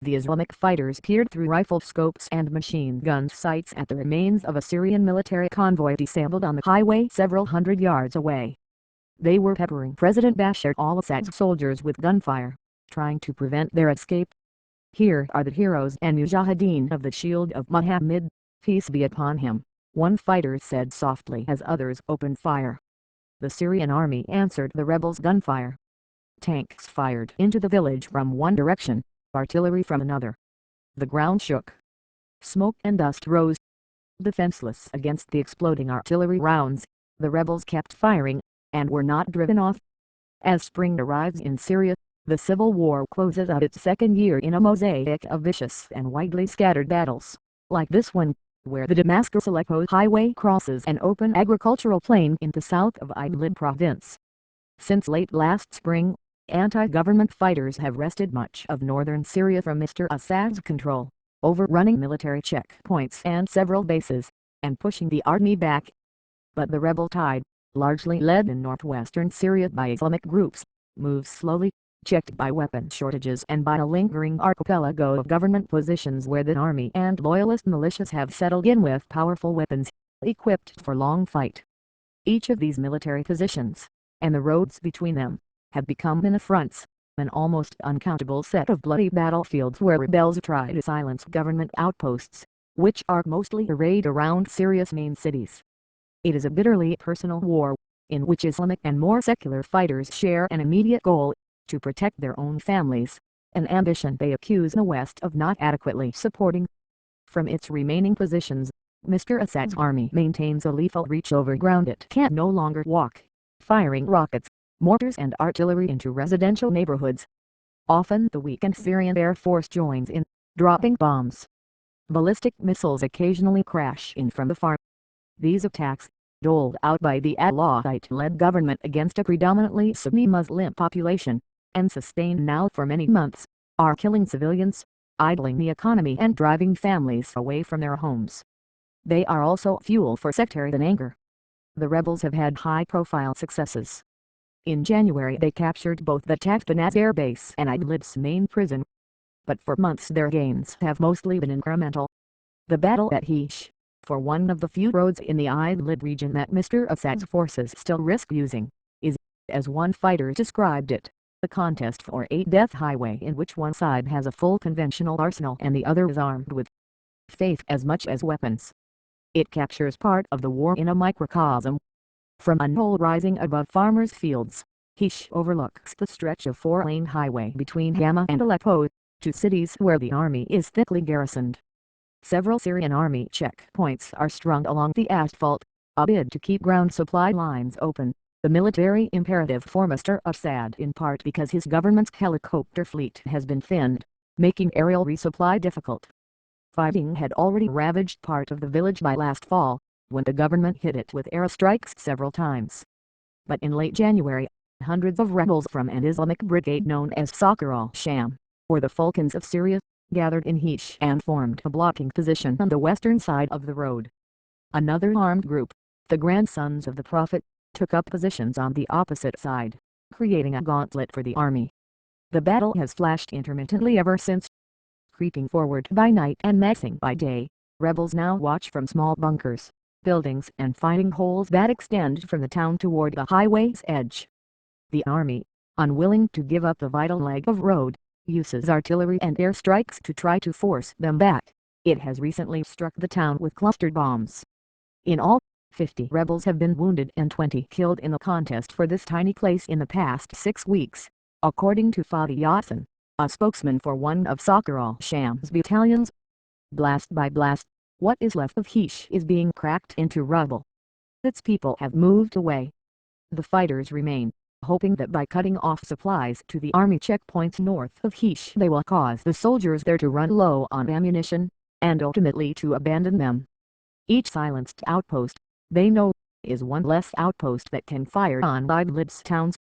the Islamic fighters peered through rifle scopes and machine gun sights at the remains of a Syrian military convoy disabled on the highway several hundred yards away. They were peppering President Bashar al-Assad's soldiers with gunfire, trying to prevent their escape. "Here are the heroes and mujahideen of the Shield of Muhammad, peace be upon him," one fighter said softly as others opened fire. The Syrian army answered the rebels' gunfire. Tanks fired into the village from one direction, artillery from another. The ground shook. Smoke and dust rose. Defenseless against the exploding artillery rounds, the rebels kept firing, and were not driven off. As spring arrives in Syria, the civil war closes out its second year in a mosaic of vicious and widely scattered battles, like this one, where the Damascus-Aleppo highway crosses an open agricultural plain in the south of Idlib province. Since late last spring, anti-government fighters have wrested much of northern Syria from Mr. Assad's control, overrunning military checkpoints and several bases, and pushing the army back. But the rebel tide, largely led in northwestern Syria by Islamic groups, moves slowly, checked by weapon shortages and by a lingering archipelago of government positions where the army and loyalist militias have settled in with powerful weapons, equipped for long fight. Each of these military positions, and the roads between them, have become an affront, an almost uncountable set of bloody battlefields where rebels try to silence government outposts, which are mostly arrayed around Syria's main cities. It is a bitterly personal war, in which Islamic and more secular fighters share an immediate goal: to protect their own families, an ambition they accuse the West of not adequately supporting. From its remaining positions, Mr. Assad's army maintains a lethal reach over ground it can no longer walk, firing rockets, mortars and artillery into residential neighborhoods. Often the weakened Syrian Air Force joins in, dropping bombs. Ballistic missiles occasionally crash in from afar. These attacks, doled out by the Alawite-led government against a predominantly Sunni Muslim population, and sustained now for many months, are killing civilians, idling the economy and driving families away from their homes. They are also fuel for sectarian anger. The rebels have had high-profile successes. In January they captured both the Taktanaz Air Base and Idlib's main prison. But for months their gains have mostly been incremental. The battle at Hish, for one of the few roads in the Idlib region that Mr. Assad's forces still risk using, is, as one fighter described it, a contest for a death highway in which one side has a full conventional arsenal and the other is armed with faith as much as weapons. It captures part of the war in a microcosm. From a knoll rising above farmers' fields, Hish overlooks the stretch of four-lane highway between Hama and Aleppo, two cities where the army is thickly garrisoned. Several Syrian army checkpoints are strung along the asphalt, a bid to keep ground supply lines open, the military imperative for Mr. Assad in part because his government's helicopter fleet has been thinned, making aerial resupply difficult. Fighting had already ravaged part of the village by last fall, when the government hit it with airstrikes several times. But in late January, hundreds of rebels from an Islamic brigade known as Saqar al-Sham, or the Falcons of Syria, gathered in Hish and formed a blocking position on the western side of the road. Another armed group, the Grandsons of the Prophet, took up positions on the opposite side, creating a gauntlet for the army. The battle has flashed intermittently ever since. Creeping forward by night and massing by day, rebels now watch from small bunkers, buildings and fighting holes that extend from the town toward the highway's edge. The army, unwilling to give up the vital leg of road, uses artillery and airstrikes to try to force them back. It has recently struck the town with cluster bombs. In all, 50 rebels have been wounded and 20 killed in the contest for this tiny place in the past 6 weeks, according to Fadi Yassin, a spokesman for one of Saqar al-Sham's battalions. Blast by blast, what is left of Hish is being cracked into rubble. Its people have moved away. The fighters remain, hoping that by cutting off supplies to the army checkpoints north of Hish they will cause the soldiers there to run low on ammunition, and ultimately to abandon them. Each silenced outpost, they know, is one less outpost that can fire on Idlib's towns.